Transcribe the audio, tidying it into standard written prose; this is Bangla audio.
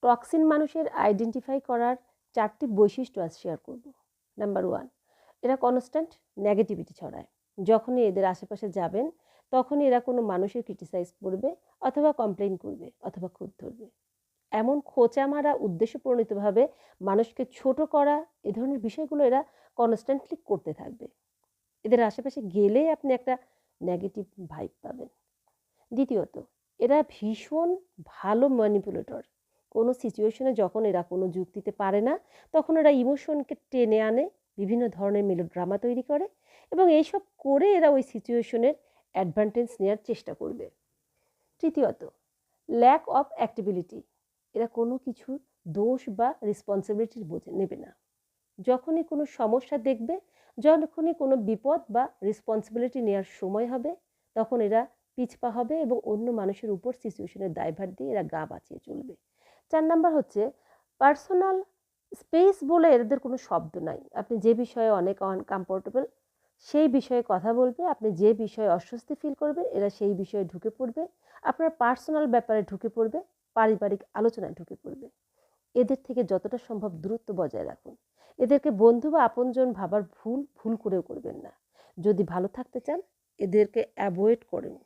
টক্সিন মানুষের আইডেন্টিফাই করার 4টি বৈশিষ্ট্য আজ শেয়ার করব। নাম্বার 1, এরা কনস্ট্যান্ট নেগেটিভিটি ছড়ায়। যখনই এদের আশেপাশে যাবেন তখনই এরা কোনো মানুষের ক্রিটিসাইজ করবে অথবা কমপ্লেইন করবে অথবা খুঁত ধরবে। এমন খোঁচা মারা উদ্দেশ্যপ্রণীতভাবে মানুষকে ছোট করা, এ ধরনের বিষয়গুলো এরা কনস্ট্যান্টলি করতে থাকবে। এদের আশেপাশে গেলেই আপনি একটা নেগেটিভ ভাইব পাবেন। দ্বিতীয়ত, এরা ভীষণ ভালো ম্যানিপুলেটর। কোনো সিচুয়েশনে যখন এরা কোনো যুক্তিতে পারে না তখন এরা ইমোশনকে টেনে আনে, বিভিন্ন ধরনের মেলোড্রামা তৈরি করে এবং এইসব করে এরা ওই সিচুয়েশনের অ্যাডভান্টেজ নেওয়ার চেষ্টা করবে। তৃতীয়ত, ল্যাক অফ অ্যাক্টেবিলিটি। এরা কোনো কিছু দোষ বা রেসপন্সিবিলিটি নেবে না। যখনই কোনো সমস্যা দেখবে, যখনই কোনো বিপদ বা রেসপন্সিবিলিটি নেওয়ার সময় হবে, তখন এরা পিছপা হবে এবং অন্য মানুষের উপর সিচুয়েশনের দায়ভার দিয়ে এরা গা বাঁচিয়ে চলবে। 4 নাম্বার হচ্ছে পার্সোনাল স্পেস বলে এদের কোনো শব্দ নাই। আপনি যে বিষয়ে অনেক আনকমফোর্টেবল সেই বিষয়ে কথা বলবে, আপনি যে বিষয়ে অস্বস্তি ফিল করবেন এরা সেই বিষয়ে ঢুকে পড়বে, আপনার পার্সোনাল ব্যাপারে ঢুকে পড়বে, পারিবারিক আলোচনায় ঢুকে পড়বে। এদের থেকে যতটা সম্ভব দূরত্ব বজায় রাখুন। এদেরকে বন্ধু বা আপনজন ভাবার ভুল করেও করবেন না। যদি ভালো থাকতে চান এদেরকে অ্যাভয়েড করুন।